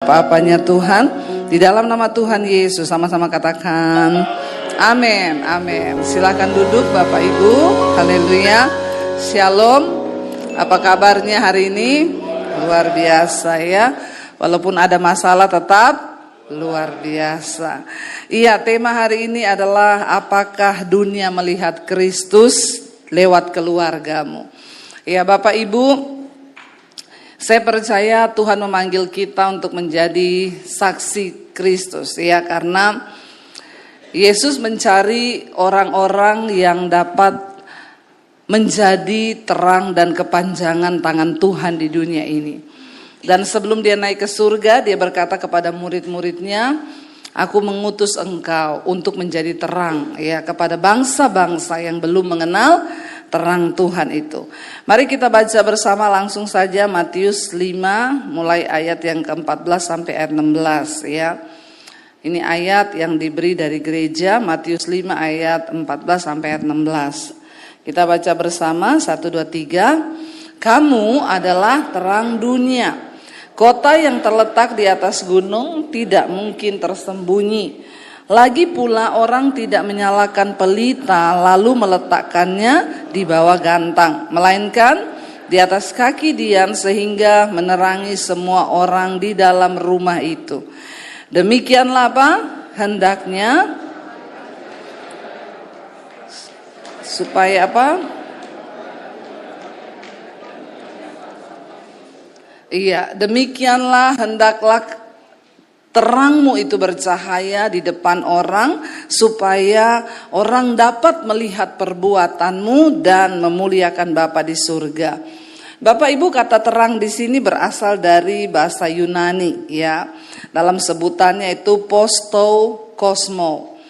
apa-apanya Tuhan. Di dalam nama Tuhan Yesus sama-sama katakan amin, amin. Silakan duduk Bapak Ibu. Haleluya. Shalom. Apa kabarnya hari ini? Luar biasa ya. Walaupun ada masalah tetap luar biasa. Iya, tema hari ini adalah apakah dunia melihat Kristus lewat keluargamu. Ya Bapak Ibu, saya percaya Tuhan memanggil kita untuk menjadi saksi Kristus ya, karena Yesus mencari orang-orang yang dapat menjadi terang dan kepanjangan tangan Tuhan di dunia ini. Dan sebelum dia naik ke surga, dia berkata kepada murid-muridnya, aku mengutus engkau untuk menjadi terang ya kepada bangsa-bangsa yang belum mengenal terang Tuhan itu. Mari kita baca bersama langsung saja Matius 5 mulai ayat yang ke-14 sampai ayat 16 ya. Ini ayat yang diberi dari gereja, Matius 5 ayat 14 sampai ayat 16. Kita baca bersama 1, 2, 3. Kamu adalah terang dunia. Kota yang terletak di atas gunung tidak mungkin tersembunyi. Lagi pula orang tidak menyalakan pelita lalu meletakkannya di bawah gantang, melainkan di atas kaki dian sehingga menerangi semua orang di dalam rumah itu. Demikianlah apa? Hendaknya supaya apa? Iya, demikianlah hendaklah terangmu itu bercahaya di depan orang, supaya orang dapat melihat perbuatanmu dan memuliakan Bapa di surga. Bapak Ibu, kata terang di sini berasal dari bahasa Yunani ya. Dalam sebutannya itu postokosmo.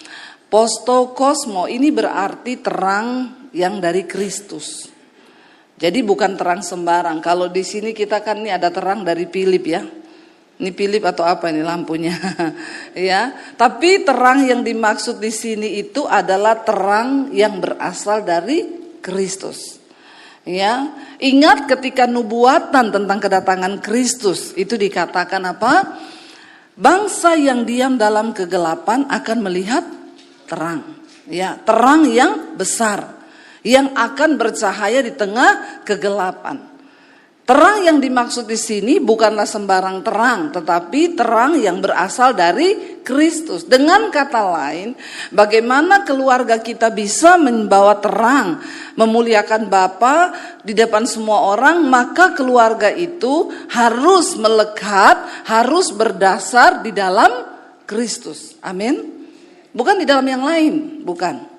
Postokosmo ini berarti terang yang dari Kristus. Jadi bukan terang sembarang. Kalau di sini kita kan ini ada terang dari Philip ya. Ini Philip atau apa ini lampunya? Ya. Tapi terang yang dimaksud di sini itu adalah terang yang berasal dari Kristus. Ya. Ingat ketika nubuatan tentang kedatangan Kristus itu dikatakan apa? Bangsa yang diam dalam kegelapan akan melihat terang. Ya, terang yang besar yang akan bercahaya di tengah kegelapan. Terang yang dimaksud di sini bukanlah sembarang terang, tetapi terang yang berasal dari Kristus. Dengan kata lain, bagaimana keluarga kita bisa membawa terang, memuliakan Bapa di depan semua orang, maka keluarga itu harus melekat, harus berdasar di dalam Kristus. Amin. Bukan di dalam yang lain, bukan.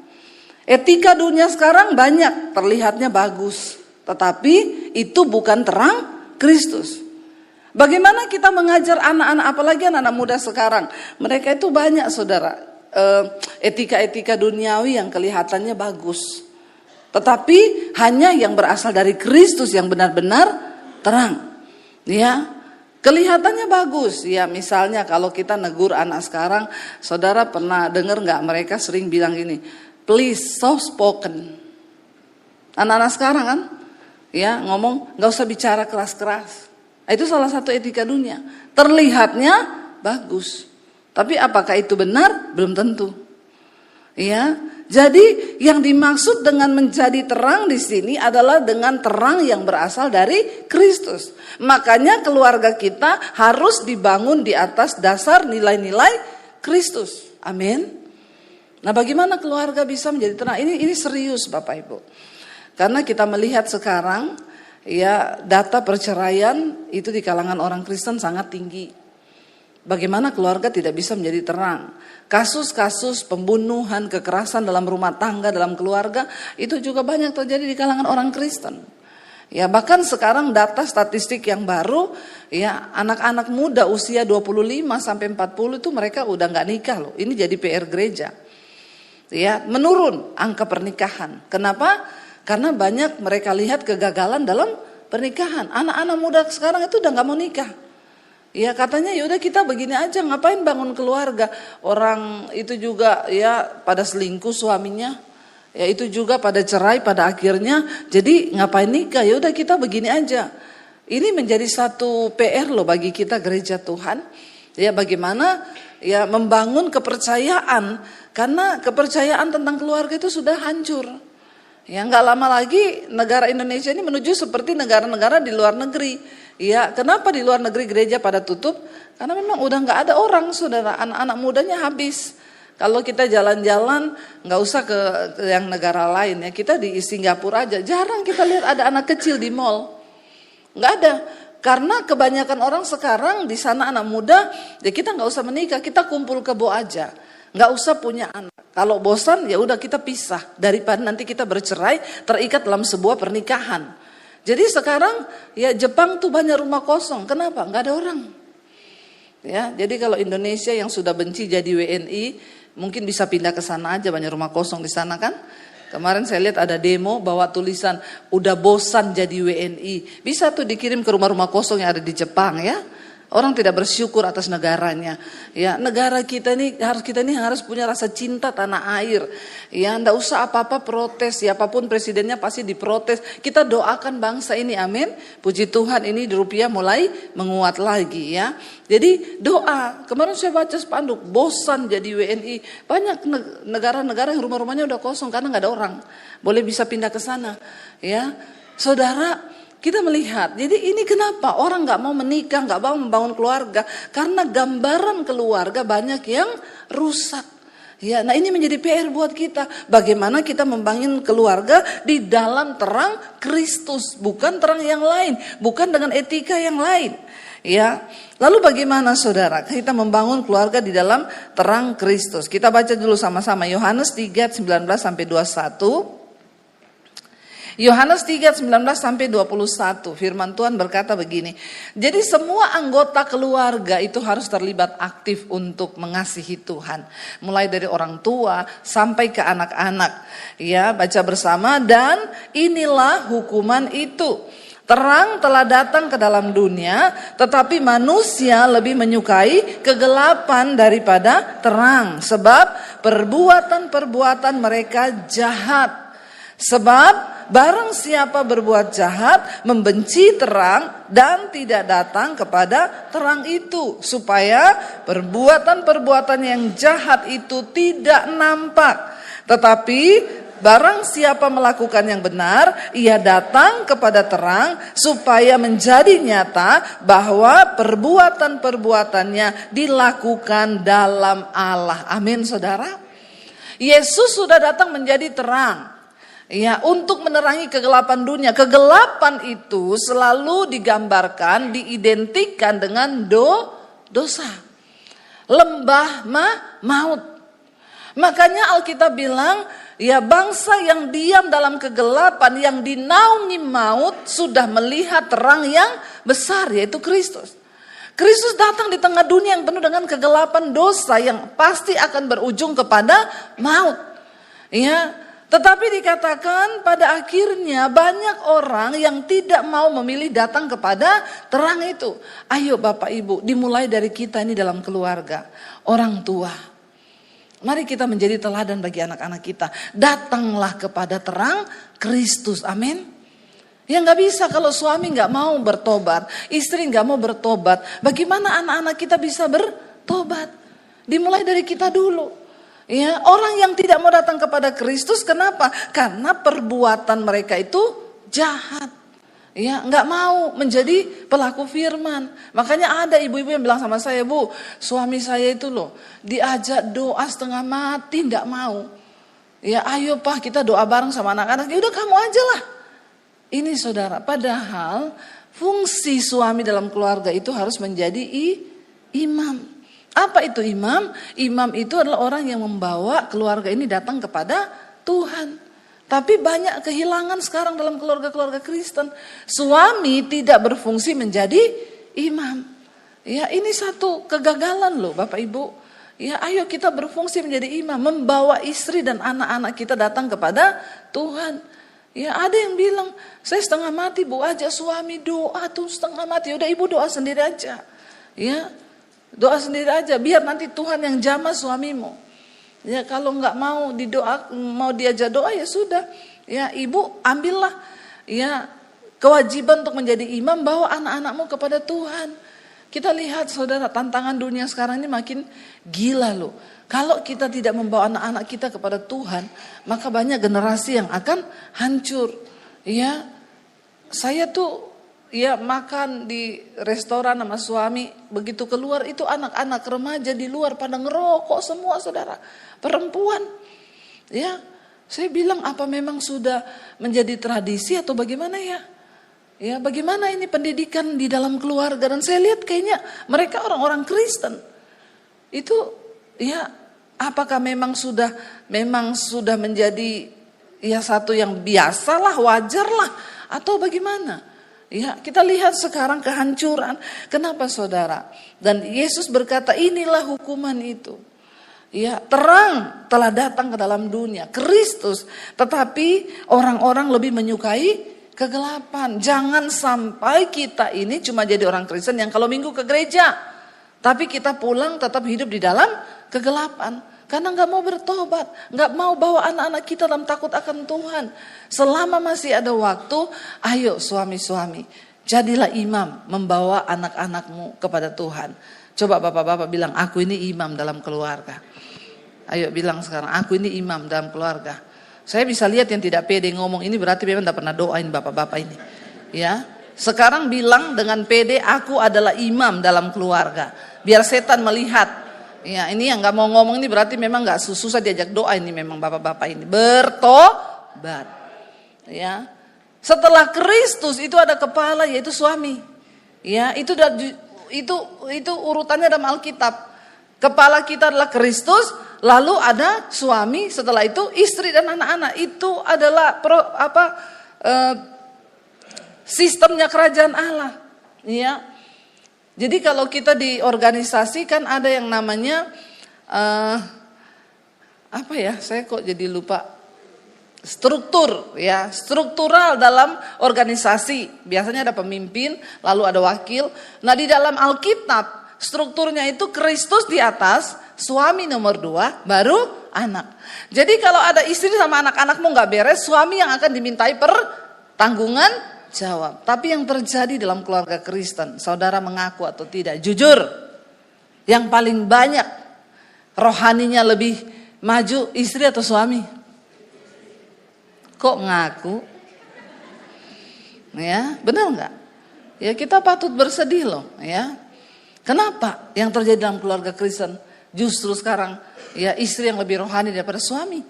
Etika dunia sekarang banyak, terlihatnya bagus. Tetapi itu bukan terang Kristus. Bagaimana kita mengajar anak-anak, apalagi anak-anak muda sekarang. Mereka itu banyak saudara, etika-etika duniawi yang kelihatannya bagus. Tetapi hanya yang berasal dari Kristus yang benar-benar terang. Ya, kelihatannya bagus. Ya, misalnya kalau kita negur anak sekarang, saudara pernah dengar gak mereka sering bilang gini, please soft spoken. Anak-anak sekarang kan, ya ngomong gak usah bicara keras-keras. Itu salah satu etika dunia. Terlihatnya bagus, tapi apakah itu benar? Belum tentu. Ya, jadi yang dimaksud dengan menjadi terang di sini adalah dengan terang yang berasal dari Kristus. Makanya keluarga kita harus dibangun di atas dasar nilai-nilai Kristus. Amin. Nah, bagaimana keluarga bisa menjadi terang? Ini serius Bapak Ibu. Karena kita melihat sekarang ya data perceraian itu di kalangan orang Kristen sangat tinggi. Bagaimana keluarga tidak bisa menjadi terang? Kasus-kasus pembunuhan, kekerasan dalam rumah tangga, dalam keluarga itu juga banyak terjadi di kalangan orang Kristen. Ya, bahkan sekarang data statistik yang baru ya anak-anak muda usia 25 sampai 40 itu mereka udah nggak nikah loh. Ini jadi PR gereja. Ya, menurun angka pernikahan. Kenapa? Karena banyak mereka lihat kegagalan dalam pernikahan. Anak-anak muda sekarang itu udah gak mau nikah. Ya katanya yaudah kita begini aja, ngapain bangun keluarga. Orang itu juga ya pada selingkuh suaminya. Ya itu juga pada cerai pada akhirnya. Jadi ngapain nikah, yaudah kita begini aja. Ini menjadi satu PR loh bagi kita gereja Tuhan. Ya, bagaimana ya membangun kepercayaan, karena kepercayaan tentang keluarga itu sudah hancur. Ya, nggak lama lagi negara Indonesia ini menuju seperti negara-negara di luar negeri. Ya, kenapa di luar negeri gereja pada tutup? Karena memang udah nggak ada orang, saudara, anak-anak mudanya habis. Kalau kita jalan-jalan, nggak usah ke yang negara lain ya, kita di Singapura aja, jarang kita lihat ada anak kecil di mall. Nggak ada, karena kebanyakan orang sekarang di sana anak muda, ya kita nggak usah menikah, kita kumpul kebo aja, nggak usah punya anak. Kalau bosan ya udah kita pisah, daripada nanti kita bercerai terikat dalam sebuah pernikahan. Jadi sekarang ya Jepang tuh banyak rumah kosong, kenapa? Nggak ada orang. Ya, jadi kalau Indonesia yang sudah benci jadi WNI, mungkin bisa pindah ke sana aja, banyak rumah kosong di sana kan. Kemarin saya lihat ada demo bawa tulisan udah bosan jadi WNI. Bisa tuh dikirim ke rumah-rumah kosong yang ada di Jepang ya. Orang tidak bersyukur atas negaranya. Ya, negara kita ini harus punya rasa cinta tanah air. Ya, enggak usah apa-apa protes, siapapun presidennya pasti diprotes. Kita doakan bangsa ini, amin. Puji Tuhan, ini rupiah mulai menguat lagi ya. Jadi doa. Kemarin saya baca spanduk, bosan jadi WNI. Banyak negara-negara yang rumah-rumahnya udah kosong karena nggak ada orang. Boleh bisa pindah ke sana. Ya, saudara. Kita melihat, jadi ini kenapa orang gak mau menikah, gak mau membangun keluarga. Karena gambaran keluarga banyak yang rusak. Ya, nah ini menjadi PR buat kita. Bagaimana kita membangun keluarga di dalam terang Kristus. Bukan terang yang lain, bukan dengan etika yang lain. Ya, lalu bagaimana saudara kita membangun keluarga di dalam terang Kristus. Kita baca dulu sama-sama Yohanes 3, 19-21. Yohanes 3, 19-21, firman Tuhan berkata begini. Jadi semua anggota keluarga itu harus terlibat aktif untuk mengasihi Tuhan. Mulai dari orang tua sampai ke anak-anak. Ya, baca bersama. Dan inilah hukuman itu. Terang telah datang ke dalam dunia, tetapi manusia lebih menyukai kegelapan daripada terang. Sebab perbuatan-perbuatan mereka jahat. Sebab barang siapa berbuat jahat, membenci terang dan tidak datang kepada terang itu. Supaya perbuatan-perbuatan yang jahat itu tidak nampak. Tetapi barang siapa melakukan yang benar, ia datang kepada terang supaya menjadi nyata bahwa perbuatan-perbuatannya dilakukan dalam Allah. Amin saudara. Yesus sudah datang menjadi terang. Ya, untuk menerangi kegelapan dunia. Kegelapan itu selalu digambarkan, diidentikan dengan dosa. Lembah maut. Makanya Alkitab bilang, ya bangsa yang diam dalam kegelapan, yang dinaungi maut, sudah melihat terang yang besar, yaitu Kristus. Kristus datang di tengah dunia yang penuh dengan kegelapan dosa, yang pasti akan berujung kepada maut. Ya. Tetapi dikatakan pada akhirnya banyak orang yang tidak mau memilih datang kepada terang itu. Ayo Bapak Ibu, dimulai dari kita ini dalam keluarga, orang tua. Mari kita menjadi teladan bagi anak-anak kita. Datanglah kepada terang Kristus, amin. Ya gak bisa kalau suami gak mau bertobat, istri gak mau bertobat. Bagaimana anak-anak kita bisa bertobat? Dimulai dari kita dulu. Ya, orang yang tidak mau datang kepada Kristus, kenapa? Karena perbuatan mereka itu jahat. Ya, nggak mau menjadi pelaku firman. Makanya ada ibu-ibu yang bilang sama saya, Bu, suami saya itu loh diajak doa setengah mati, nggak mau. Ya, ayo Pak kita doa bareng sama anak-anak. Ya udah kamu aja lah. Ini saudara, padahal fungsi suami dalam keluarga itu harus menjadi imam. Apa itu imam? Imam itu adalah orang yang membawa keluarga ini datang kepada Tuhan. Tapi banyak kehilangan sekarang dalam keluarga-keluarga Kristen. Suami tidak berfungsi menjadi imam. Ya, ini satu kegagalan loh Bapak Ibu. Ya, ayo kita berfungsi menjadi imam, membawa istri dan anak-anak kita datang kepada Tuhan. Ya, ada yang bilang, saya setengah mati Bu, ajak suami doa tuh setengah mati. Udah Ibu doa sendiri aja. Ya. Doa sendiri aja, biar nanti Tuhan yang jamah suamimu. Ya, kalau nggak mau diajak doa ya sudah. Ya, ibu ambillah ya kewajiban untuk menjadi imam, bawa anak-anakmu kepada Tuhan. Kita lihat saudara, tantangan dunia sekarang ini makin gila loh. Kalau kita tidak membawa anak-anak kita kepada Tuhan, maka banyak generasi yang akan hancur. Ya, saya tuh makan di restoran sama suami, begitu keluar itu anak-anak remaja di luar pada ngerokok semua saudara, perempuan. Ya, saya bilang apa memang sudah menjadi tradisi atau bagaimana ya? Ya, bagaimana ini pendidikan di dalam keluarga, dan saya lihat kayaknya mereka orang-orang Kristen. Itu apakah memang sudah menjadi satu yang biasalah, wajarlah, atau bagaimana? Ya, kita lihat sekarang kehancuran. Kenapa saudara? Dan Yesus berkata, inilah hukuman itu. Ya, terang telah datang ke dalam dunia, Kristus, tetapi orang-orang lebih menyukai kegelapan. Jangan sampai kita ini cuma jadi orang Kristen yang kalau minggu ke gereja, tapi kita pulang tetap hidup di dalam kegelapan. Karena gak mau bertobat, gak mau bawa anak-anak kita dalam takut akan Tuhan. Selama masih ada waktu, ayo suami-suami, jadilah imam membawa anak-anakmu kepada Tuhan. Coba bapak-bapak bilang, aku ini imam dalam keluarga. Ayo bilang sekarang, aku ini imam dalam keluarga. Saya bisa lihat yang tidak pede ngomong ini berarti memang tidak pernah doain bapak-bapak ini. Ya, sekarang bilang dengan pede, aku adalah imam dalam keluarga. Biar setan melihat. Ya, ini yang nggak mau ngomong ini berarti memang nggak susah diajak doa ini memang bapak-bapak ini. Bertobat. Ya, setelah Kristus itu ada kepala yaitu suami. Ya, itu urutannya dalam Alkitab. Kepala kita adalah Kristus, lalu ada suami, setelah itu istri dan anak-anak. Itu adalah sistemnya kerajaan Allah. Ya. Jadi kalau kita di organisasi kan ada yang namanya saya kok jadi lupa. Struktur, ya, struktural dalam organisasi. Biasanya ada pemimpin, lalu ada wakil. Nah, di dalam Alkitab strukturnya itu Kristus di atas, suami nomor 2, baru anak. Jadi kalau ada istri sama anak-anakmu gak beres, suami yang akan dimintai pertanggungan jawab. Tapi yang terjadi dalam keluarga Kristen, saudara mengaku atau tidak, jujur, yang paling banyak rohaninya lebih maju istri atau suami? Kok ngaku? Ya, benar gak? Ya, kita patut bersedih loh, ya. Kenapa yang terjadi dalam keluarga Kristen justru sekarang ya istri yang lebih rohani daripada suami?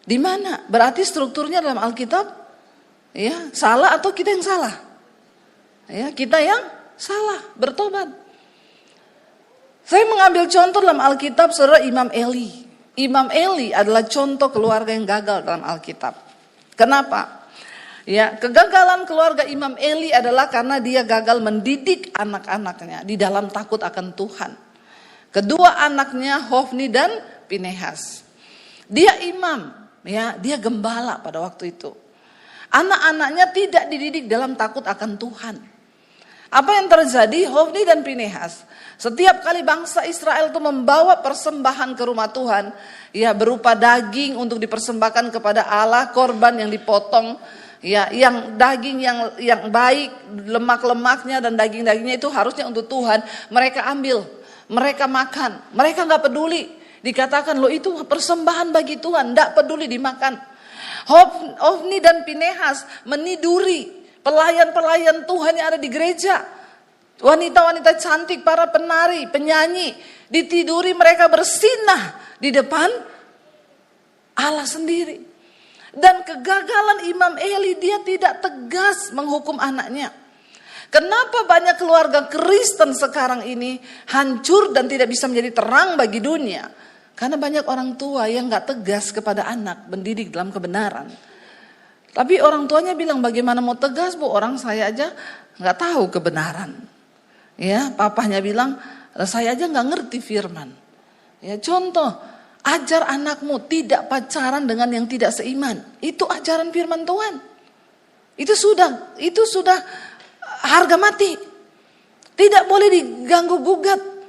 Di mana? Berarti strukturnya dalam Alkitab ya salah atau kita yang salah? Ya, kita yang salah, bertobat. Saya mengambil contoh dalam Alkitab saudara Imam Eli. Imam Eli adalah contoh keluarga yang gagal dalam Alkitab. Kenapa? Ya, kegagalan keluarga Imam Eli adalah karena dia gagal mendidik anak-anaknya di dalam takut akan Tuhan. Kedua anaknya Hofni dan Pinehas. Dia imam, ya, dia gembala pada waktu itu. Anak-anaknya tidak dididik dalam takut akan Tuhan. Apa yang terjadi? Hofni dan Pinehas, setiap kali bangsa Israel itu membawa persembahan ke rumah Tuhan, ya, berupa daging untuk dipersembahkan kepada Allah, korban yang dipotong, ya, yang daging yang baik, lemak-lemaknya dan daging-dagingnya itu harusnya untuk Tuhan. Mereka ambil, mereka makan, mereka nggak peduli. Dikatakan loh itu persembahan bagi Tuhan, nggak peduli dimakan. Hofni dan Pinehas meniduri pelayan-pelayan Tuhan yang ada di gereja. Wanita-wanita cantik, para penari, penyanyi, ditiduri mereka bersinah di depan Allah sendiri. Dan kegagalan Imam Eli, dia tidak tegas menghukum anaknya. Kenapa banyak keluarga Kristen sekarang ini hancur dan tidak bisa menjadi terang bagi dunia? Karena banyak orang tua yang gak tegas kepada anak, mendidik dalam kebenaran. Tapi orang tuanya bilang bagaimana mau tegas bu, orang saya aja gak tahu kebenaran. Ya, papahnya bilang saya aja gak ngerti firman. Ya, contoh, ajar anakmu tidak pacaran dengan yang tidak seiman. Itu ajaran firman Tuhan. Itu sudah harga mati. Tidak boleh diganggu gugat.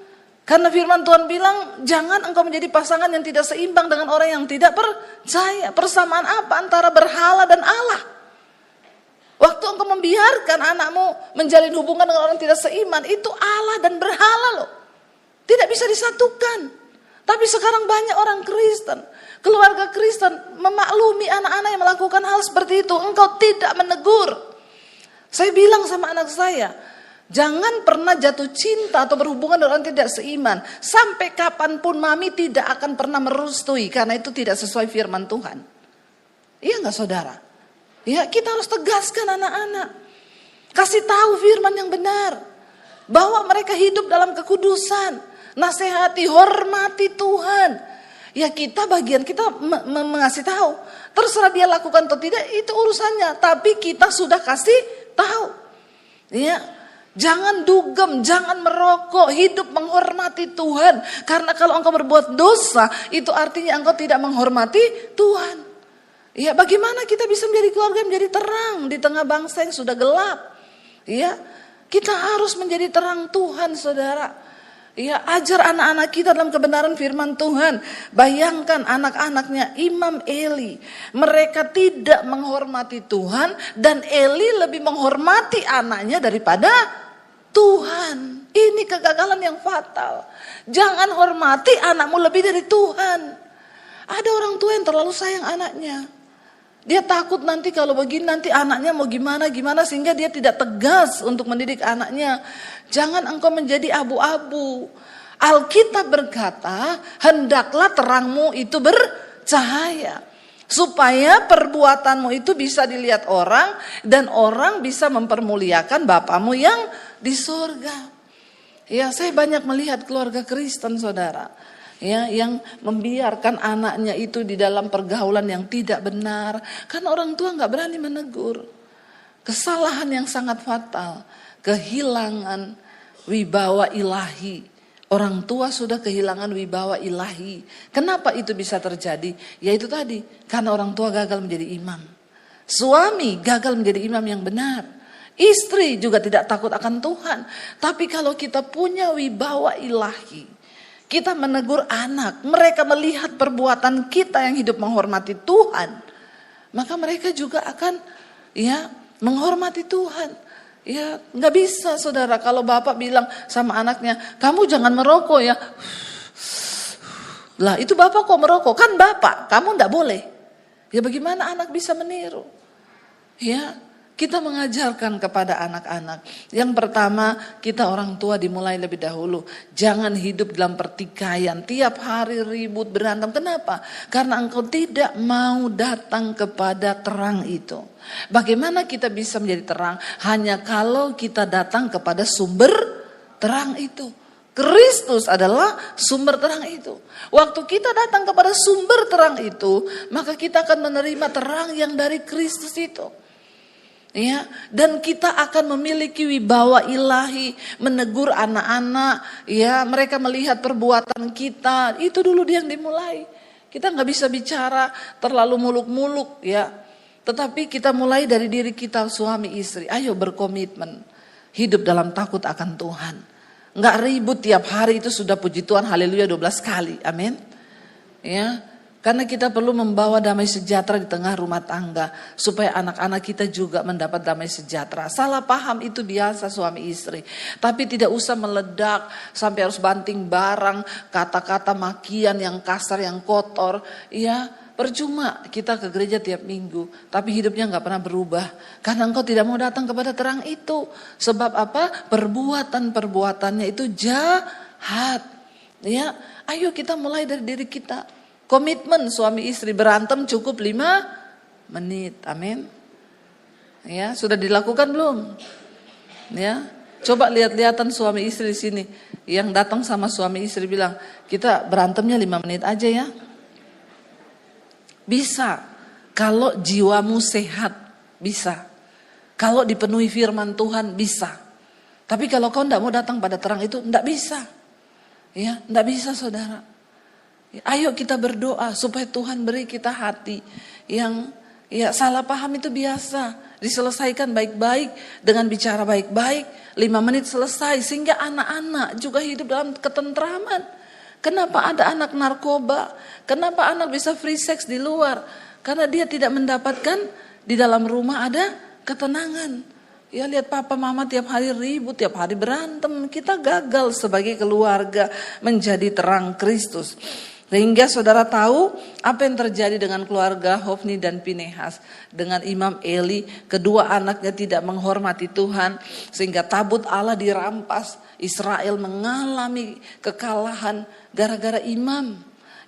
Karena firman Tuhan bilang jangan engkau menjadi pasangan yang tidak seimbang dengan orang yang tidak percaya. Persamaan apa antara berhala dan Allah? Waktu engkau membiarkan anakmu menjalin hubungan dengan orang tidak seiman, itu Allah dan berhala loh. Tidak bisa disatukan. Tapi sekarang banyak orang Kristen, keluarga Kristen memaklumi anak-anak yang melakukan hal seperti itu. Engkau tidak menegur. Saya bilang sama anak saya, jangan pernah jatuh cinta atau berhubungan dengan orang tidak seiman. Sampai kapanpun mami tidak akan pernah merestui, karena itu tidak sesuai firman Tuhan. Iya enggak saudara? Ya, kita harus tegaskan anak-anak. Kasih tahu firman yang benar. Bahwa mereka hidup dalam kekudusan. Nasihati, hormati Tuhan. Ya kita bagian kita mengasih tahu. Terserah dia lakukan atau tidak, itu urusannya. Tapi kita sudah kasih tahu. Ya, jangan dugem, jangan merokok. Hidup menghormati Tuhan. Karena kalau engkau berbuat dosa, itu artinya engkau tidak menghormati Tuhan. Ya, bagaimana kita bisa menjadi keluarga yang menjadi terang di tengah bangsa yang sudah gelap? Ya, kita harus menjadi terang Tuhan, saudara. Ya, ajar anak-anak kita dalam kebenaran firman Tuhan. Bayangkan anak-anaknya Imam Eli. Mereka tidak menghormati Tuhan dan Eli lebih menghormati anaknya daripada Tuhan. Ini kegagalan yang fatal. Jangan hormati anakmu lebih dari Tuhan. Ada orang tua yang terlalu sayang anaknya. Dia takut nanti kalau begini nanti anaknya mau gimana sehingga dia tidak tegas untuk mendidik anaknya. Jangan engkau menjadi abu-abu. Alkitab berkata, hendaklah terangmu itu bercahaya. Supaya perbuatanmu itu bisa dilihat orang dan orang bisa mempermuliakan Bapamu yang di surga. Ya, saya banyak melihat keluarga Kristen, saudara. Ya, yang membiarkan anaknya itu di dalam pergaulan yang tidak benar, karena orang tua nggak berani menegur. Kesalahan yang sangat fatal, kehilangan wibawa ilahi. Orang tua sudah kehilangan wibawa ilahi. Kenapa itu bisa terjadi? Yaitu tadi, karena orang tua gagal menjadi imam. Suami gagal menjadi imam yang benar. Istri juga tidak takut akan Tuhan. Tapi kalau kita punya wibawa ilahi, kita menegur anak, mereka melihat perbuatan kita yang hidup menghormati Tuhan, maka mereka juga akan menghormati Tuhan. Ya, nggak bisa saudara kalau bapak bilang sama anaknya, kamu jangan merokok ya. Lah itu bapak kok merokok? Kan bapak, kamu nggak boleh. Ya bagaimana anak bisa meniru? Ya. Kita mengajarkan kepada anak-anak. Yang pertama, kita orang tua dimulai lebih dahulu. Jangan hidup dalam pertikaian. Tiap hari ribut, berantem. Kenapa? Karena engkau tidak mau datang kepada terang itu. Bagaimana kita bisa menjadi terang? Hanya kalau kita datang kepada sumber terang itu. Kristus adalah sumber terang itu. Waktu kita datang kepada sumber terang itu, maka kita akan menerima terang yang dari Kristus itu. Ya, dan kita akan memiliki wibawa ilahi, menegur anak-anak, ya, mereka melihat perbuatan kita, itu dulu yang dimulai. Kita nggak bisa bicara terlalu muluk-muluk, ya. Tetapi kita mulai dari diri kita, suami istri. Ayo berkomitmen, hidup dalam takut akan Tuhan. Nggak ribut tiap hari, itu sudah puji Tuhan, haleluya 12 kali, amin. Ya. Karena kita perlu membawa damai sejahtera di tengah rumah tangga. Supaya anak-anak kita juga mendapat damai sejahtera. Salah paham itu biasa suami istri. Tapi tidak usah meledak sampai harus banting barang. Kata-kata makian yang kasar, yang kotor. Ya, percuma kita ke gereja tiap minggu. Tapi hidupnya gak pernah berubah. Karena engkau tidak mau datang kepada terang itu. Sebab apa? Perbuatan-perbuatannya itu jahat. Ya, ayo kita mulai dari diri kita. Komitmen suami istri berantem cukup 5 menit. Amin. Ya, sudah dilakukan belum? Ya. Coba lihat-lihatan suami istri di sini. Yang datang sama suami istri bilang, "Kita berantemnya 5 menit aja ya." Bisa. Kalau jiwamu sehat, bisa. Kalau dipenuhi firman Tuhan, bisa. Tapi kalau kau tidak mau datang pada terang itu, tidak bisa. Ya, tidak bisa saudara. Ayo kita berdoa supaya Tuhan beri kita hati yang salah paham itu biasa. Diselesaikan baik-baik dengan bicara baik-baik. 5 menit selesai sehingga anak-anak juga hidup dalam ketentraman. Kenapa ada anak narkoba? Kenapa anak bisa free sex di luar? Karena dia tidak mendapatkan di dalam rumah ada ketenangan. Ya lihat papa mama tiap hari ribut, tiap hari berantem. Kita gagal sebagai keluarga menjadi terang Kristus. Sehingga saudara tahu apa yang terjadi dengan keluarga Hofni dan Pinehas. Dengan Imam Eli, kedua anaknya tidak menghormati Tuhan. Sehingga tabut Allah dirampas. Israel mengalami kekalahan gara-gara imam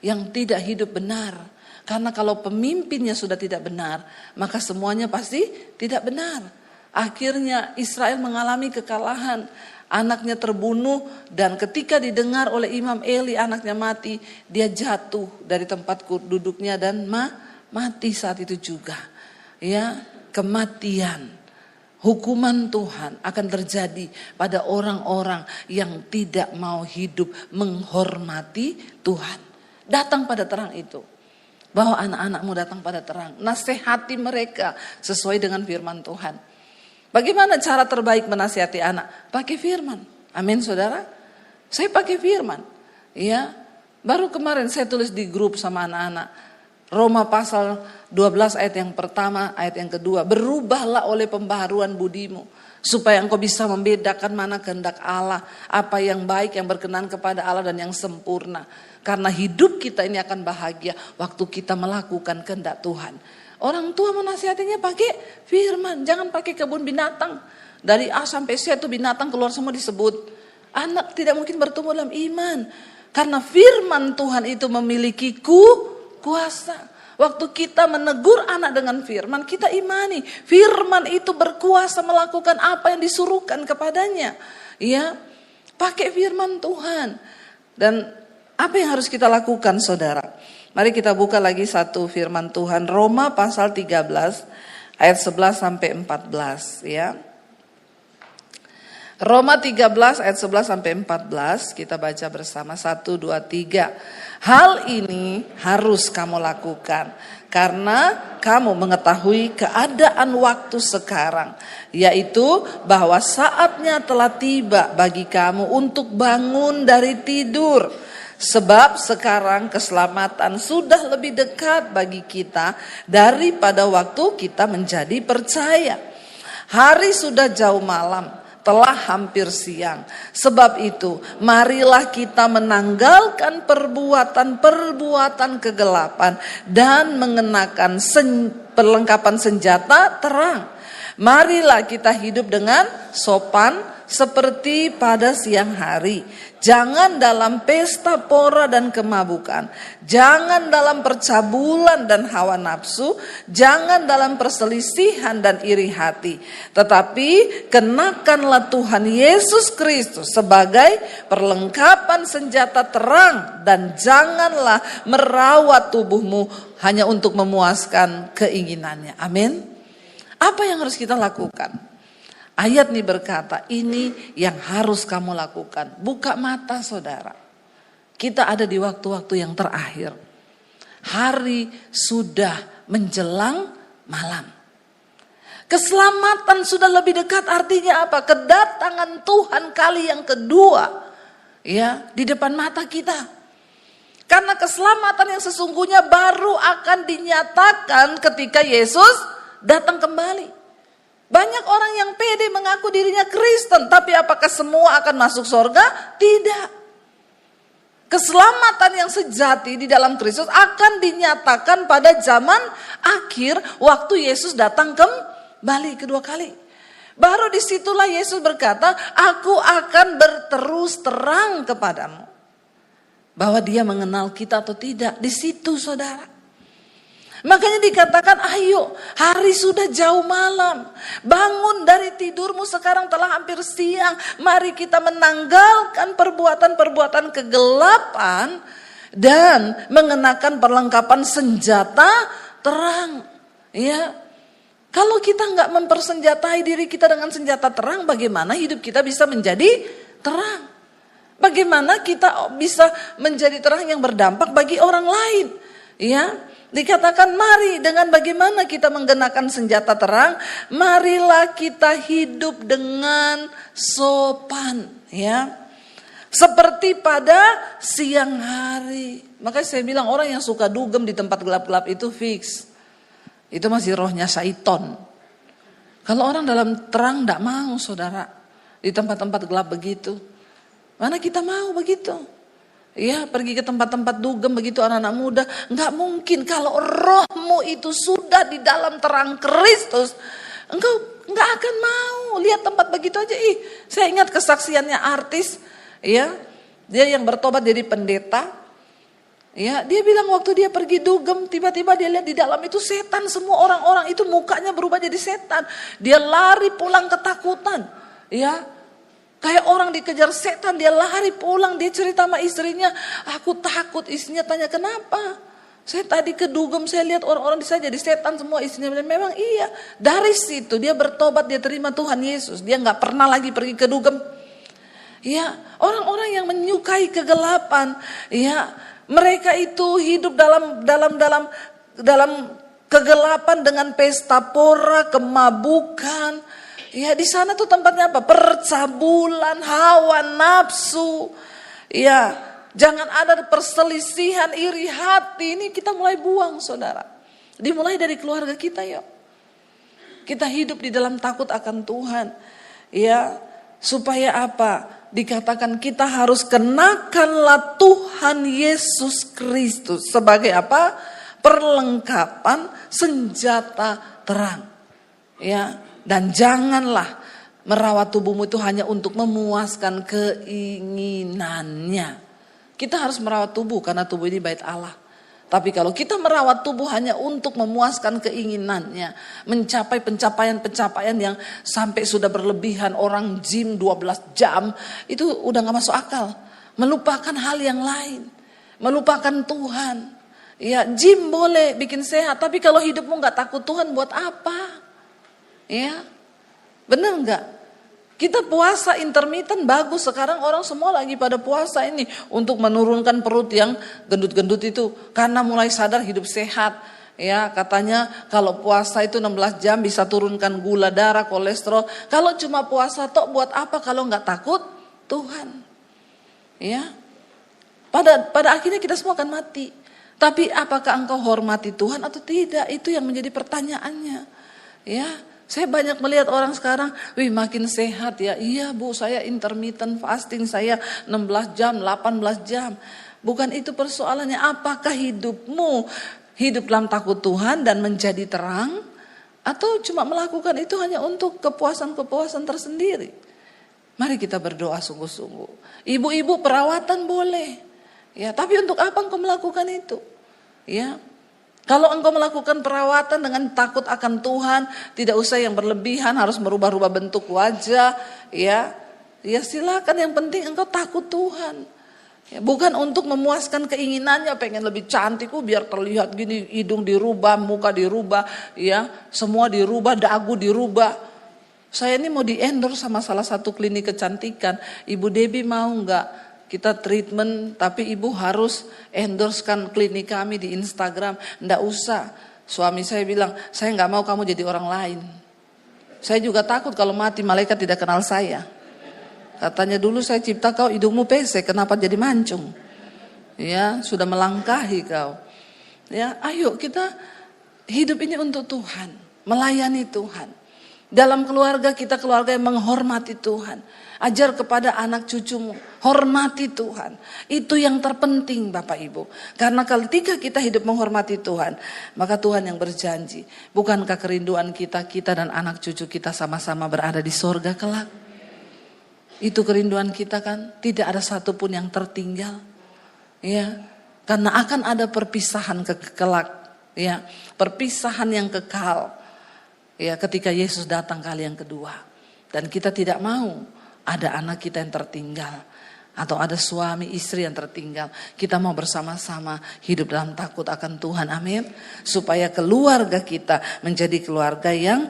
yang tidak hidup benar. Karena kalau pemimpinnya sudah tidak benar, maka semuanya pasti tidak benar. Akhirnya Israel mengalami kekalahan. Anaknya terbunuh dan ketika didengar oleh Imam Eli anaknya mati, dia jatuh dari tempat duduknya dan mati saat itu juga. Ya, kematian, hukuman Tuhan akan terjadi pada orang-orang yang tidak mau hidup menghormati Tuhan. Datang pada terang itu. Bahwa anak-anakmu datang pada terang. Nasihati mereka sesuai dengan firman Tuhan. Bagaimana cara terbaik menasihati anak? Pakai firman. Amin saudara. Saya pakai firman. Ya, baru kemarin saya tulis di grup sama anak-anak. Roma pasal 12 ayat yang pertama, ayat yang kedua. Berubahlah oleh pembaharuan budimu. Supaya engkau bisa membedakan mana kehendak Allah. Apa yang baik, yang berkenan kepada Allah dan yang sempurna. Karena hidup kita ini akan bahagia waktu kita melakukan kehendak Tuhan. Orang tua menasihatinya pakai firman, jangan pakai kebun binatang. Dari A sampai Z itu binatang keluar semua disebut. Anak tidak mungkin bertumbuh dalam iman. Karena firman Tuhan itu memiliki kuasa. Waktu kita menegur anak dengan firman, kita imani. Firman itu berkuasa melakukan apa yang disuruhkan kepadanya. Ya, pakai firman Tuhan. Dan apa yang harus kita lakukan saudara? Mari kita buka lagi satu firman Tuhan. Roma pasal 13 ayat 11 sampai 14 ya. Roma 13 ayat 11 sampai 14 kita baca bersama 1, 2, 3. Hal ini harus kamu lakukan karena kamu mengetahui keadaan waktu sekarang, yaitu bahwa saatnya telah tiba bagi kamu untuk bangun dari tidur. Sebab sekarang keselamatan sudah lebih dekat bagi kita daripada waktu kita menjadi percaya. Hari sudah jauh malam, telah hampir siang. Sebab itu, marilah kita menanggalkan perbuatan-perbuatan kegelapan dan mengenakan perlengkapan senjata terang. Marilah kita hidup dengan sopan seperti pada siang hari. Jangan dalam pesta pora dan kemabukan. Jangan dalam percabulan dan hawa nafsu. Jangan dalam perselisihan dan iri hati. Tetapi kenakanlah Tuhan Yesus Kristus sebagai perlengkapan senjata terang. Dan janganlah merawat tubuhmu hanya untuk memuaskan keinginannya. Amin. Apa yang harus kita lakukan? Ayat ini berkata, ini yang harus kamu lakukan. Buka mata saudara. Kita ada di waktu-waktu yang terakhir. Hari sudah menjelang malam. Keselamatan sudah lebih dekat, artinya apa? Kedatangan Tuhan kali yang kedua. Ya, di depan mata kita. Karena keselamatan yang sesungguhnya baru akan dinyatakan ketika Yesus datang kembali. Banyak orang yang pede mengaku dirinya Kristen, tapi apakah semua akan masuk surga? Tidak. Keselamatan yang sejati di dalam Kristus akan dinyatakan pada zaman akhir waktu Yesus datang kembali kedua kali. Baru disitulah Yesus berkata, aku akan berterus terang kepadamu. Bahwa dia mengenal kita atau tidak, di situ saudara. Makanya dikatakan, ayo hari sudah jauh malam. Bangun dari tidurmu, sekarang telah hampir siang. Mari kita menanggalkan perbuatan-perbuatan kegelapan. Dan mengenakan perlengkapan senjata terang. Ya, kalau kita nggak mempersenjatai diri kita dengan senjata terang, bagaimana hidup kita bisa menjadi terang? Bagaimana kita bisa menjadi terang yang berdampak bagi orang lain? Ya, dikatakan mari dengan bagaimana kita menggunakan senjata terang, marilah kita hidup dengan sopan, ya. Seperti pada siang hari. Makanya saya bilang orang yang suka dugem di tempat gelap-gelap itu fix. Itu masih rohnya syaiton. Kalau orang dalam terang tidak mau, saudara, di tempat-tempat gelap begitu. Mana kita mau begitu? Ya, pergi ke tempat-tempat dugem begitu anak-anak muda. Enggak mungkin kalau rohmu itu sudah di dalam terang Kristus. Engkau enggak akan mau lihat tempat begitu aja. Saya ingat kesaksiannya artis, ya, dia yang bertobat jadi pendeta. Ya, dia bilang waktu dia pergi dugem, tiba-tiba dia lihat di dalam itu setan, semua orang-orang itu mukanya berubah jadi setan. Dia lari pulang ketakutan. Ya, kayak orang dikejar setan, dia lari pulang, dia cerita sama istrinya, aku takut. Istrinya tanya, kenapa? Saya tadi ke dugem, saya lihat orang-orang di sana jadi setan semua. Istrinya bilang, memang iya. Dari situ dia bertobat, dia terima Tuhan Yesus. Dia nggak pernah lagi pergi ke dugem. Ya, orang-orang yang menyukai kegelapan, ya, mereka itu hidup dalam kegelapan dengan pesta pora, kemabukan. Ya, di sana tuh tempatnya apa? Percabulan, hawa nafsu. Ya, jangan ada perselisihan, iri hati. Ini kita mulai buang, saudara. Dimulai dari keluarga kita, ya. Kita hidup di dalam takut akan Tuhan. Ya, supaya apa? Dikatakan kita harus kenakanlah Tuhan Yesus Kristus sebagai apa? Perlengkapan senjata terang. Ya, dan janganlah merawat tubuhmu itu hanya untuk memuaskan keinginannya. Kita harus merawat tubuh karena tubuh ini bait Allah. Tapi kalau kita merawat tubuh hanya untuk memuaskan keinginannya, mencapai pencapaian-pencapaian yang sampai sudah berlebihan, orang gym 12 jam, itu udah gak masuk akal. Melupakan hal yang lain, melupakan Tuhan. Ya, gym boleh bikin sehat, tapi kalau hidupmu gak takut Tuhan buat apa? Ya, benar gak? Kita puasa intermittent bagus, sekarang orang semua lagi pada puasa ini untuk menurunkan perut yang gendut-gendut itu karena mulai sadar hidup sehat. Ya, katanya kalau puasa itu 16 jam bisa turunkan gula darah, kolesterol. Kalau cuma puasa tok buat apa kalau nggak takut Tuhan? Ya. Pada akhirnya kita semua akan mati. Tapi apakah engkau hormati Tuhan atau tidak? Itu yang menjadi pertanyaannya. Ya. Saya banyak melihat orang sekarang, makin sehat ya. Iya Bu, saya intermittent fasting, saya 16 jam, 18 jam. Bukan itu persoalannya, apakah hidupmu hidup dalam takut Tuhan dan menjadi terang? Atau cuma melakukan itu hanya untuk kepuasan-kepuasan tersendiri? Mari kita berdoa sungguh-sungguh. Ibu-ibu perawatan boleh. Ya, tapi untuk apa engkau melakukan itu? Ya. Kalau engkau melakukan perawatan dengan takut akan Tuhan, tidak usah yang berlebihan, harus merubah-rubah bentuk wajah, ya silakan. Yang penting engkau takut Tuhan. Ya, bukan untuk memuaskan keinginannya, pengen lebih cantik, biar terlihat gini, hidung dirubah, muka dirubah, ya semua dirubah, dagu dirubah. Saya ini mau di-endorse sama salah satu klinik kecantikan. Ibu Debbie mau nggak? Kita treatment, tapi ibu harus endorsekan klinik kami di Instagram. Nggak usah. Suami saya bilang, saya nggak mau kamu jadi orang lain. Saya juga takut kalau mati malaikat tidak kenal saya. Katanya dulu saya cipta kau hidungmu pesek, kenapa jadi mancung? Ya, sudah melangkahi kau. Ya, ayo kita hidup ini untuk Tuhan, melayani Tuhan. Dalam keluarga kita keluarga yang menghormati Tuhan. Ajar kepada anak cucumu, hormati Tuhan. Itu yang terpenting Bapak Ibu. Karena ketika kita hidup menghormati Tuhan, maka Tuhan yang berjanji. Bukankah kerinduan kita dan anak cucu kita sama-sama berada di sorga kelak? Itu kerinduan kita kan, tidak ada satupun yang tertinggal. Ya, karena akan ada perpisahan kelak. Ya, perpisahan yang kekal. Ya, ketika Yesus datang kali yang kedua. Dan kita tidak mau ada anak kita yang tertinggal. Atau ada suami istri yang tertinggal. Kita mau bersama-sama hidup dalam takut akan Tuhan. Amin. Supaya keluarga kita menjadi keluarga yang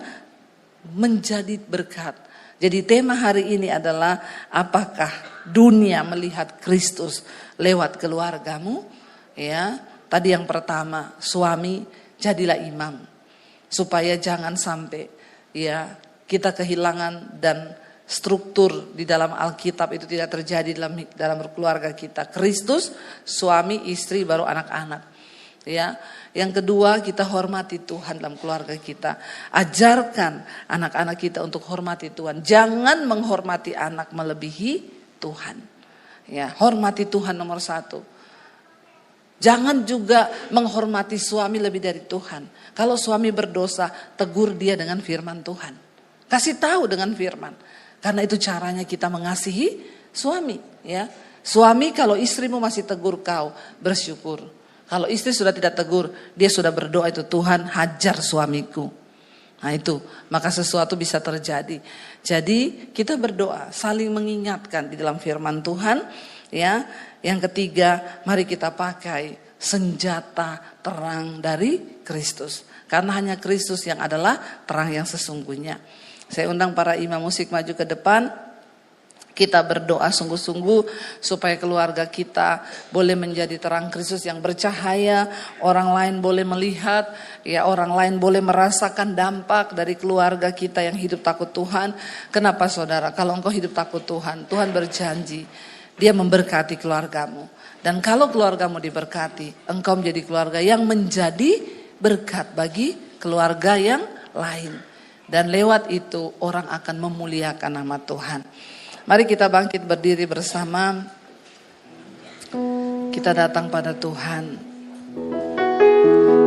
menjadi berkat. Jadi tema hari ini adalah apakah dunia melihat Kristus lewat keluargamu? Ya, tadi yang pertama, suami jadilah imam. Supaya jangan sampai ya kita kehilangan dan struktur di dalam Alkitab itu tidak terjadi dalam keluarga kita. Kristus, suami, istri, baru anak-anak. Ya. Yang kedua, kita hormati Tuhan dalam keluarga kita. Ajarkan anak-anak kita untuk hormati Tuhan. Jangan menghormati anak melebihi Tuhan. Ya, hormati Tuhan nomor 1. Jangan juga menghormati suami lebih dari Tuhan. Kalau suami berdosa, tegur dia dengan firman Tuhan. Kasih tahu dengan firman. Karena itu caranya kita mengasihi suami. Ya, suami, kalau istrimu masih tegur kau, bersyukur. Kalau istri sudah tidak tegur, dia sudah berdoa itu, Tuhan hajar suamiku. Nah itu, maka sesuatu bisa terjadi. Jadi kita berdoa, saling mengingatkan di dalam firman Tuhan. Ya, yang ketiga, mari kita pakai senjata terang dari Kristus. Karena hanya Kristus yang adalah terang yang sesungguhnya. Saya undang para imam musik maju ke depan. Kita berdoa sungguh-sungguh supaya keluarga kita boleh menjadi terang Kristus yang bercahaya. Orang lain boleh melihat, ya orang lain boleh merasakan dampak dari keluarga kita yang hidup takut Tuhan. Kenapa saudara? Kalau engkau hidup takut Tuhan, Tuhan berjanji Dia memberkati keluargamu. Dan kalau keluargamu diberkati, engkau menjadi keluarga yang menjadi berkat bagi keluarga yang lain. Dan lewat itu orang akan memuliakan nama Tuhan. Mari kita bangkit berdiri bersama. Kita datang pada Tuhan.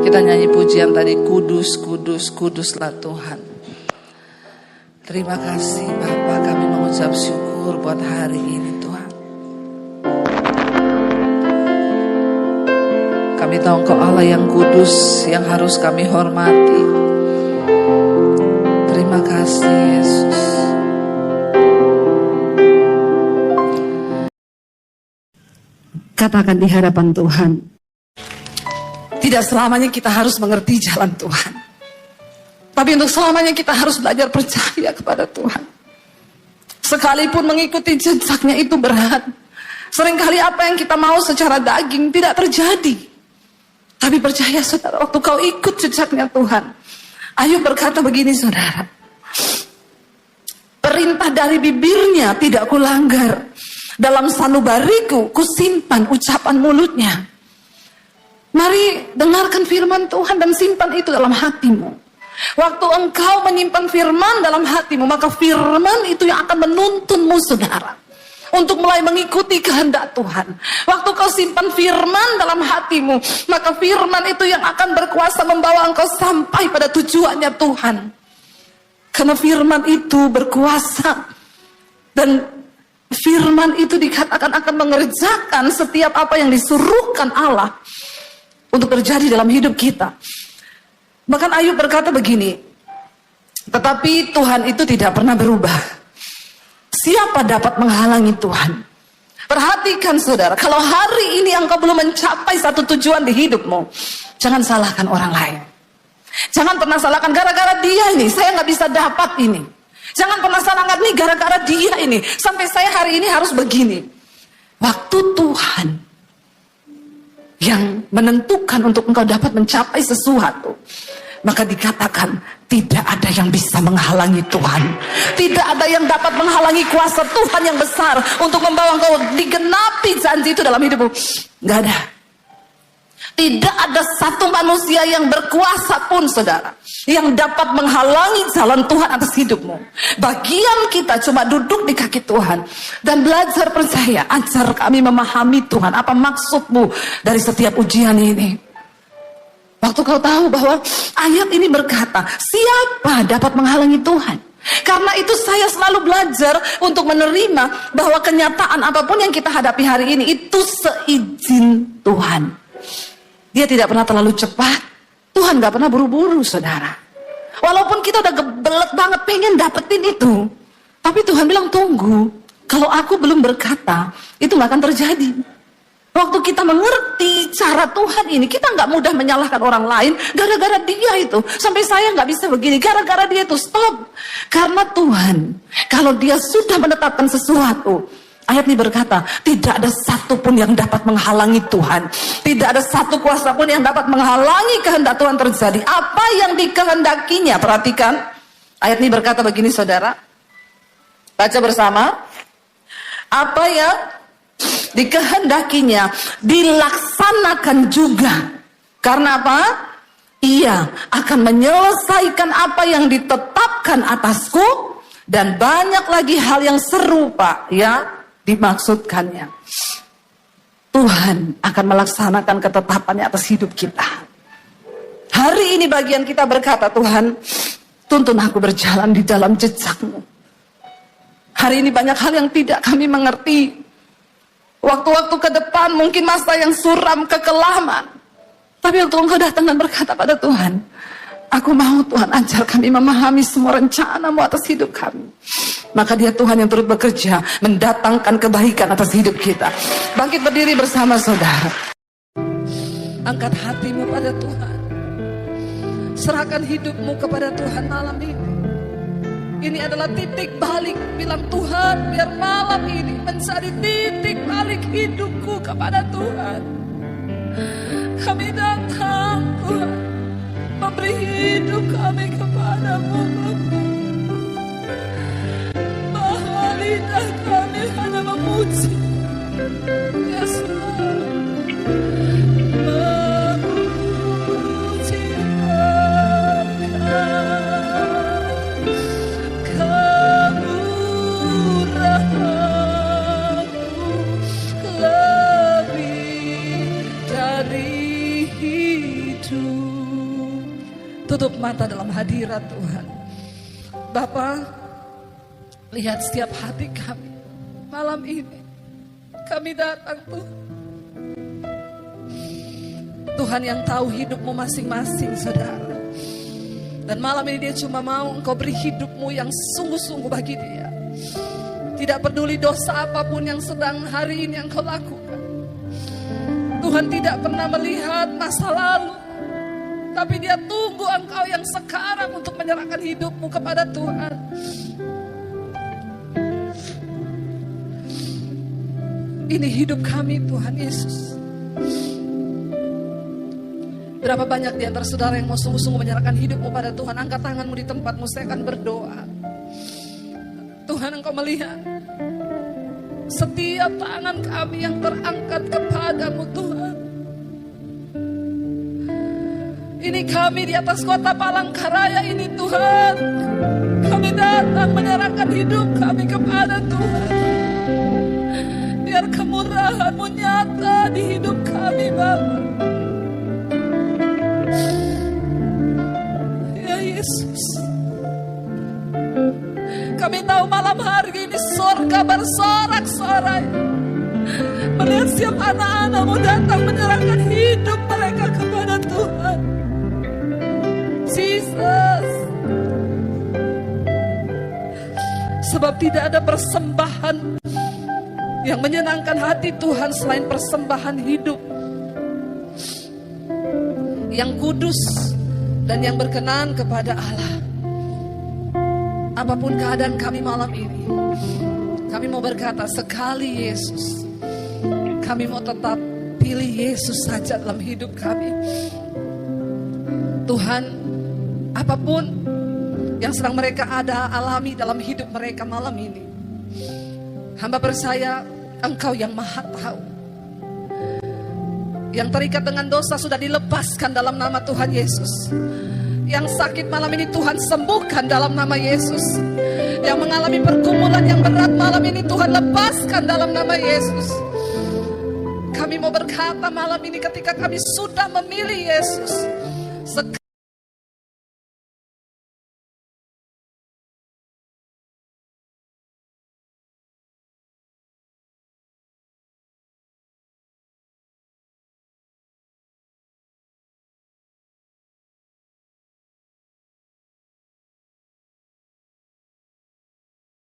Kita nyanyi pujian tadi, kudus, kudus, kuduslah Tuhan. Terima kasih Bapa, kami mengucap syukur buat hari ini Tuhan. Kami tahu Engkau Allah yang kudus, yang harus kami hormati. Terima kasih Yesus. Katakan di hadapan Tuhan, tidak selamanya kita harus mengerti jalan Tuhan, tapi untuk selamanya kita harus belajar percaya kepada Tuhan. Sekalipun mengikuti jejaknya itu berat. Seringkali apa yang kita mau secara daging tidak terjadi. Tapi percaya saudara, waktu kau ikut jejaknya Tuhan. Ayub berkata begini saudara, perintah dari bibirnya tidak kulanggar. Dalam sanubariku kusimpan ucapan mulutnya. Mari dengarkan firman Tuhan dan simpan itu dalam hatimu. Waktu engkau menyimpan firman dalam hatimu, maka firman itu yang akan menuntunmu saudara, untuk mulai mengikuti kehendak Tuhan. Waktu kau simpan firman dalam hatimu, maka firman itu yang akan berkuasa membawa engkau sampai pada tujuannya Tuhan. Karena firman itu berkuasa. Dan firman itu dikatakan akan mengerjakan setiap apa yang disuruhkan Allah untuk terjadi dalam hidup kita. Bahkan Ayub berkata begini, tetapi Tuhan itu tidak pernah berubah. Siapa dapat menghalangi Tuhan? Perhatikan saudara, kalau hari ini engkau belum mencapai satu tujuan di hidupmu, jangan salahkan orang lain. Jangan pernah salahkan gara-gara dia ini, saya nggak bisa dapat ini. Jangan pernah salahkan nih gara-gara dia ini, sampai saya hari ini harus begini. Waktu Tuhan yang menentukan untuk engkau dapat mencapai sesuatu, maka dikatakan tidak ada yang bisa menghalangi Tuhan. Tidak ada yang dapat menghalangi kuasa Tuhan yang besar untuk membawa engkau digenapi janji itu dalam hidupmu. Gak ada. Tidak ada satu manusia yang berkuasa pun saudara, yang dapat menghalangi jalan Tuhan atas hidupmu. Bagian kita cuma duduk di kaki Tuhan dan belajar percaya. Ajar kami memahami Tuhan, apa maksudmu dari setiap ujian ini. Waktu kau tahu bahwa ayat ini berkata, siapa dapat menghalangi Tuhan? Karena itu saya selalu belajar untuk menerima bahwa kenyataan apapun yang kita hadapi hari ini itu seizin Tuhan. Dia tidak pernah terlalu cepat. Tuhan gak pernah buru-buru saudara. Walaupun kita udah gebelet banget pengen dapetin itu, tapi Tuhan bilang tunggu. Kalau aku belum berkata, itu gak akan terjadi. Waktu kita mengerti cara Tuhan ini, kita gak mudah menyalahkan orang lain gara-gara dia itu. Sampai saya gak bisa begini, gara-gara dia itu. Stop. Karena Tuhan, kalau dia sudah menetapkan sesuatu, ayat ini berkata, tidak ada satu pun yang dapat menghalangi Tuhan. Tidak ada satu kuasa pun yang dapat menghalangi kehendak Tuhan terjadi. Apa yang dikehendakinya, perhatikan. Ayat ini berkata begini saudara. Baca bersama. Apa yang dikehendakinya dilaksanakan juga. Karena apa? Ia akan menyelesaikan apa yang ditetapkan atasku, dan banyak lagi hal yang serupa ya dimaksudkannya. Tuhan akan melaksanakan ketetapannya atas hidup kita. Hari ini bagian kita berkata, Tuhan, tuntun aku berjalan di dalam jejak-Mu. Hari ini banyak hal yang tidak kami mengerti. Waktu-waktu ke depan mungkin masa yang suram, kekelaman. Tapi waktu Engkau datang dan berkata pada Tuhan, aku mau Tuhan ajar kami memahami semua rencana-Mu atas hidup kami. Maka Dia Tuhan yang turut bekerja, mendatangkan kebaikan atas hidup kita. Bangkit berdiri bersama saudara. Angkat hatimu pada Tuhan. Serahkan hidupmu kepada Tuhan malam ini. Ini adalah titik balik. Bilang, Tuhan, biar malam ini menjadi titik balik hidupku kepada Tuhan. Kami datang, Tuhan, memberi hidup kami kepadamu, Bapa. Bahwa lidah kami hanya memuji Yesus. Tutup mata dalam hadirat Tuhan. Bapa, lihat setiap hati kami malam ini. Kami datang, Tuhan. Tuhan yang tahu hidupmu masing-masing, saudara. Dan malam ini Dia cuma mau Engkau beri hidupmu yang sungguh-sungguh bagi Dia. Tidak peduli dosa apapun yang sedang hari ini Engkau lakukan. Tuhan tidak pernah melihat masa lalu, tapi Dia tunggu engkau yang sekarang untuk menyerahkan hidupmu kepada Tuhan. Ini hidup kami, Tuhan Yesus. Berapa banyak di antara saudara yang mau sungguh-sungguh menyerahkan hidupmu pada Tuhan? Angkat tanganmu di tempatmu, saya akan berdoa. Tuhan, Engkau melihat setiap tangan kami yang terangkat kepadamu, Tuhan. Ini kami di atas kota Palangkaraya ini, Tuhan. Kami datang menyerahkan hidup kami kepada Tuhan. Biar kemurahan-Mu nyata di hidup kami, Bapa. Ya Yesus, kami tahu malam hari ini surga bersorak-sorai melihat setiap anak-anak-Mu datang menyerahkan hidup mereka kepada Tuhan. Jesus. Sebab tidak ada persembahan yang menyenangkan hati Tuhan selain persembahan hidup yang kudus dan yang berkenan kepada Allah. Apapun keadaan kami malam ini, kami mau berkata, sekali Yesus, kami mau tetap pilih Yesus saja dalam hidup kami. Tuhan, apapun yang sedang mereka alami dalam hidup mereka malam ini, hamba percaya Engkau yang Maha Tahu. Yang terikat dengan dosa sudah dilepaskan dalam nama Tuhan Yesus. Yang sakit malam ini Tuhan sembuhkan dalam nama Yesus. Yang mengalami pergumulan yang berat malam ini Tuhan lepaskan dalam nama Yesus. Kami mau berkata malam ini ketika kami sudah memilih Yesus,